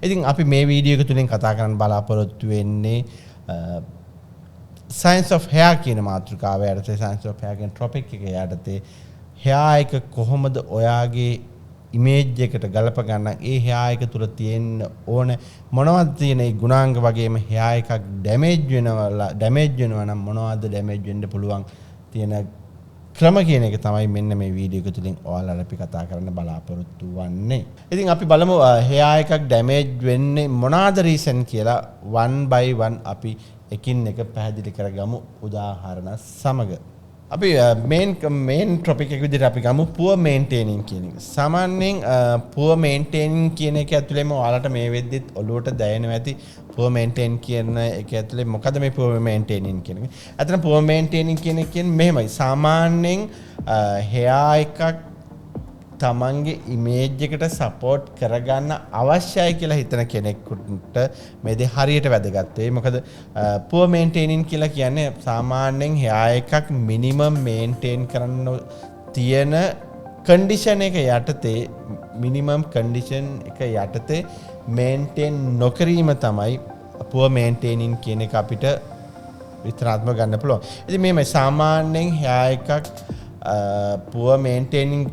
ඉතින් අපි මේ වීඩියෝ එක තුලින් කතා කරන්න බලාපොරොත්තු වෙන්නේ science of hair කියන මාතෘකාව යටතේ science of hair කියන topic එක යටතේ hair එක කොහොමද ඔයාගේ image එකට ගලප ගන්න ඒ hair එක තුල තියෙන ඕන මොනවද තියෙන ඒ ගුණාංග වගේම hair එකක් damage වෙනවා නම් මොනවද damage වෙන්න පුළුවන් තියෙන ක්‍රම කියන එක තමයි මෙන්න මේ වීඩියෝ එක තුලින් ඔයාලට අපි කතා කරන්න බලාපොරොත්තු වෙන්නේ. ඉතින් අපි බලමු hair එකක් damage වෙන්නේ මොනවාද reason කියලා one by one අපි එකින් එක පැහැදිලි කරගමු උදාහරණ සමග. අපි main topic එක විදිහට අපි ගමු poor maintaining කියන එක. සාමාන්‍යයෙන් poor maintaining කියන එක ඇතුළේම ඔයාලට මේ වෙද්දිත් ඔළුවට දැනෙනවා ඇති poor maintain කියන එක ඇතුලේ මොකද මේ poor maintaining කියන එක. අතන poor maintaining කියන එක කියන්නේ මෙහෙමයි. සාමාන්‍යයෙන් hair එකක් තමන්ගේ image එකට support කරගන්න අවශ්‍යයි කියලා හිතන කෙනෙකුට මේ දේ හරියට වැදගත් වෙයි. මොකද poor maintaining කියලා කියන්නේ සාමාන්‍යයෙන් hair එකක් minimum maintain කරන්න තියෙන condition එක යටතේ minimum condition එක යටතේ maintain නොකිරීම තමයි poor maintaining කියන එක අපිට විස්තරාත්මක ගන්න පුළුවන්. ඉතින් මේ සාමාන්‍යයෙන් hair එකක් poor maintaining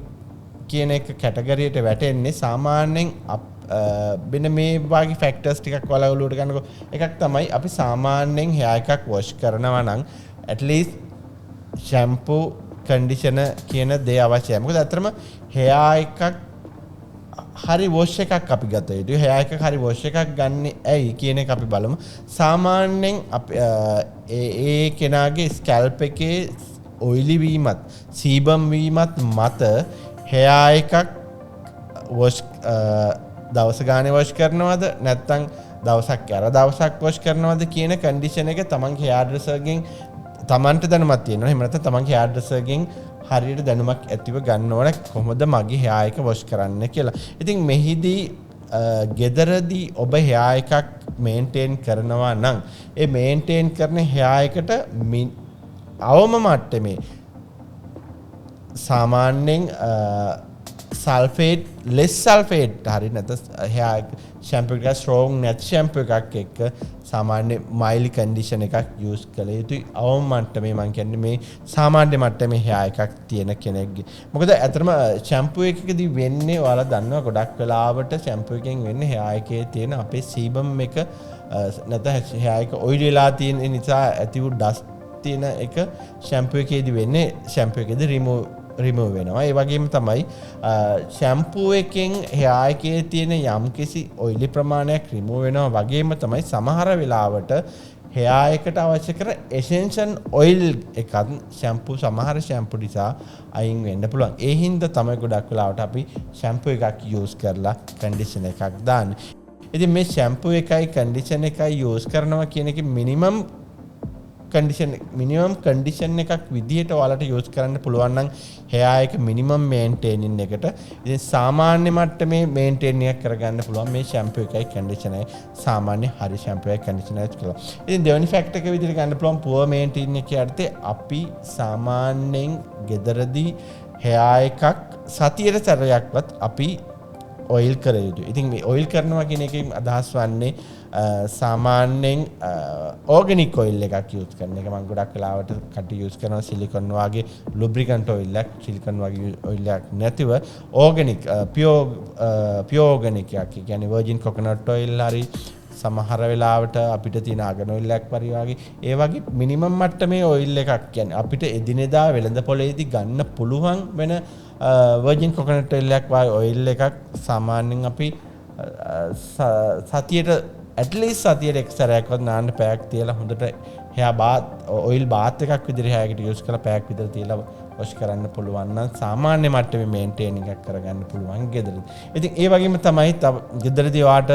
කියන එක කැටගරියට වැටෙන්නේ සාමාන්‍යයෙන් මෙන්න මේ වගේ ෆැක්ටර්ස් ටිකක් වලවලුවට ගන්නකො එකක් තමයි අපි සාමාන්‍යයෙන් hair එකක් wash කරනවා නම් at least shampoo conditioner කියන දේ අවශ්‍යයි. මොකද අතරම hair එකක් හරි wash එකක් අපි ගත යුතුයි. hair එකක් හරි wash එකක් ගන්න ඇයි කියන එක අපි බලමු. සාමාන්‍යයෙන් අපි ඒ කෙනාගේ scalp එකේ oily වීමත් සීබම් වීමත් මත hair එකක් wash දවස ගානේ wash කරනවද නැත්නම් දවසක් අර දවසක් wash කරනවද කියන condition එක තමන්ගේ hair dresser ගෙන් තමන්ට දැනුමක් තියෙනවා. එහෙම නැත්නම් තමන්ගේ hair dresser ගෙන් හරියට දැනුමක් ඇතිව ගන්න ඕන කොහොමද මගේ hair එක wash කරන්න කියලා. ඉතින් මෙහිදී ගෙදරදී ඔබ hair එකක් maintain කරනවා නම් ඒ maintain කරන hair එකට අවම මට්ටමේ සාමාන්‍යයෙන් සල්ෆේට් less sulfate හරි නැත්නම් hair shampoo එක strong නැත් shampoo එකක් එක්ක සාමාන්‍ය mild condition එකක් use කළ යුතුයි. අවම මට්ටමේ මම කියන්නේ මේ සාමාන්‍ය මට්ටමේ hair එකක් තියෙන කෙනෙක්ගේ. මොකද ඇත්තටම shampoo එකකදී වෙන්නේ ඔයාලා දන්නවා ගොඩක් වෙලාවට shampoo එකෙන් වෙන්නේ hair එකේ තියෙන අපේ sebum එක නැත්නම් hair එක oil වෙලා තියෙන නිසා ඇති වූ dust තියෙන එක shampoo එකේදී වෙන්නේ shampoo එකේදී remove වෙනවා. ඒ වගේම තමයි shampoo එකෙන් hair එකේ තියෙන යම්කිසි oily ප්‍රමාණයක් remove වෙනවා වගේම තමයි සමහර වෙලාවට hair එකට අවශ්‍ය කරන essential oil එකත් සමහර shampoo නිසා අයින් වෙන්න පුළුවන්. ඒ හින්දා තමයි ගොඩක් වෙලාවට අපි shampoo එකක් use කරලා conditioner එකක් දාන්නේ. ඉතින් මේ shampoo එකයි conditioner එකයි use කරනවා කියන එක minimum condition එකක් විදිහට ඔයාලට use කරන්න පුළුවන් නම් hair එක minimum maintaining එකට ඉතින් සාමාන්‍ය මට්ටමේ maintain එකක් කරගන්න පුළුවන් මේ shampoo එකයි conditioner එකයි සාමාන්‍ය හරි shampoo එකයි conditioner එකයි කියලා. ඉතින් දෙවෙනි fact එක විදිහට ගන්න පුළුවන් poor maintaining එක යටතේ අපි සාමාන්‍යයෙන් ගෙදරදී hair එකක් සතියට සැරයක්වත් අපි oil කර යුතුයි. ඉතින් මේ oil කරනවා කියන එකෙන් අදහස් වන්නේ සාමාන්‍යයෙන් organic oil එකක් use කරන එක. මම ගොඩක් වෙලාවට කටි use කරනවා silicone වගේ lubricant oil එකක් silicone වගේ oil එකක් නැතිව organic pure organic එකක්. ඒ කියන්නේ virgin coconut oil හරි සමහර වෙලාවට අපිට තියෙන argan oil එකක් වගේ ඒ වගේ minimum මට්ටමේ oil එකක් කියන්නේ අපිට එදිනෙදා වෙළඳ පොලේදී ගන්න පුළුවන් වෙන virgin coconut oil එකක් වගේ oil එකක් සාමාන්‍යයෙන් අපි සතියට at least සතියට එක් සැරයක්වත් නාන්න පැයක් තියලා හොඳට hair bath oil bath එකක් විදිහට hair එකට use කරලා පැයක් විතර තියලා wash කරන්න පුළුවන් නම් සාමාන්‍ය මට්ටමේ maintain එකක් කරගන්න පුළුවන් ගෙදරදී. ඉතින් ඒ වගේම තමයි ගෙදරදී වාට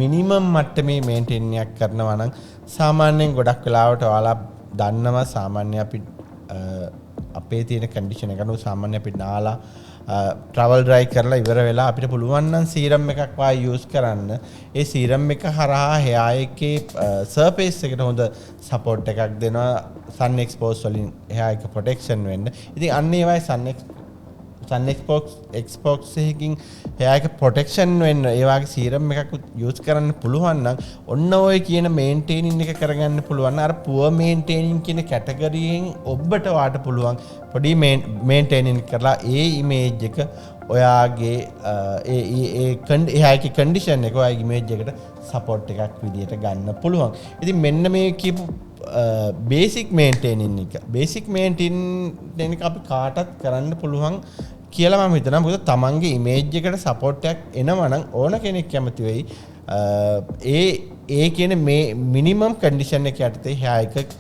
minimum මට්ටමේ maintain එකක් කරනවා නම් සාමාන්‍යයෙන් ගොඩක් වෙලාවට ඔයාලා දන්නවා සාමාන්‍ය අපි අපේ තියෙන condition එක අනුව සාමාන්‍ය අපි නාලා travel dry කරලා ඉවර වෙලා අපිට පුළුවන් නම් serum එකක් වායි use කරන්න. ඒ serum එක හරහා hair එකේ surface එකට හොඳ support එකක් දෙනවා sun expose වලින් hair එක protection වෙන්න. ඉතින් අන්න ඒ වගේ සන් එක්ස්පොක්ස් එකකින් hair එක ප්‍රොටෙක්ෂන් වෙන්න ඒ වගේ සීරම් එකක් යූස් කරන්න පුළුවන් නම් ඔන්න ඔය කියන මේන්ටේනින් එක කරගන්න පුළුවන්. අර පුවර් මේන්ටේනින් කියන කැටගරියෙන් ඔබට වාට පුළුවන් පොඩි මේන්ටේනින් කරලා ඒ ඉමේජ් එක ඔයාගේ ඒ කන්ඩිෂන් එක ඔයාගේ ඉමේජ් එකට සපෝට් එකක් විදියට ගන්න පුළුවන්. ඉතින් මෙන්න මේ කියපු බේසික් මේන්ටේනින් එක බේසික් මේන්ටේන් එක අපි කාටත් කරන්න පුළුවන් කියලා මම හිතනවා. මොකද තමන්ගේ ඉමේජ් එකට සපෝට් එකක් එනවා නම් ඕන කෙනෙක් කැමති වෙයි ඒ කියන මේ මිනිමම් කන්ඩිෂන් එක යටතේ hair එක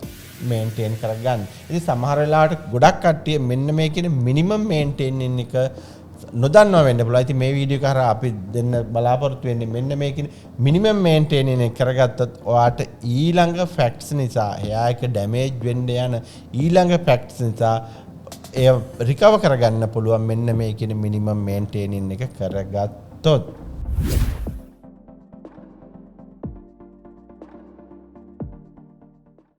මේන්ටේන් කරගන්න. ඉතින් සමහර වෙලාවට ගොඩක් කට්ටිය මෙන්න මේ කියන මිනිමම් මේන්ටේනින් එක නොදන්නවා වෙන්න පුළුවන්. ඉතින් මේ වීඩියෝ එක හරහා අපි දෙන්න බලාපොරොත්තු වෙන්නේ මෙන්න මේකින් මිනිමම් මේන්ටේනින් එක කරගත්තොත් ඔයාට ඊළඟ ෆැක්ට්ස් නිසා hair එක ඩැමේජ් වෙන්න යන ඊළඟ ෆැක්ට්ස් නිසා ඒ රිකවර් කරගන්න පුළුවන් මෙන්න මේ කියන මිනිමම් මේන්ටේනින් එක කරගත්තොත්.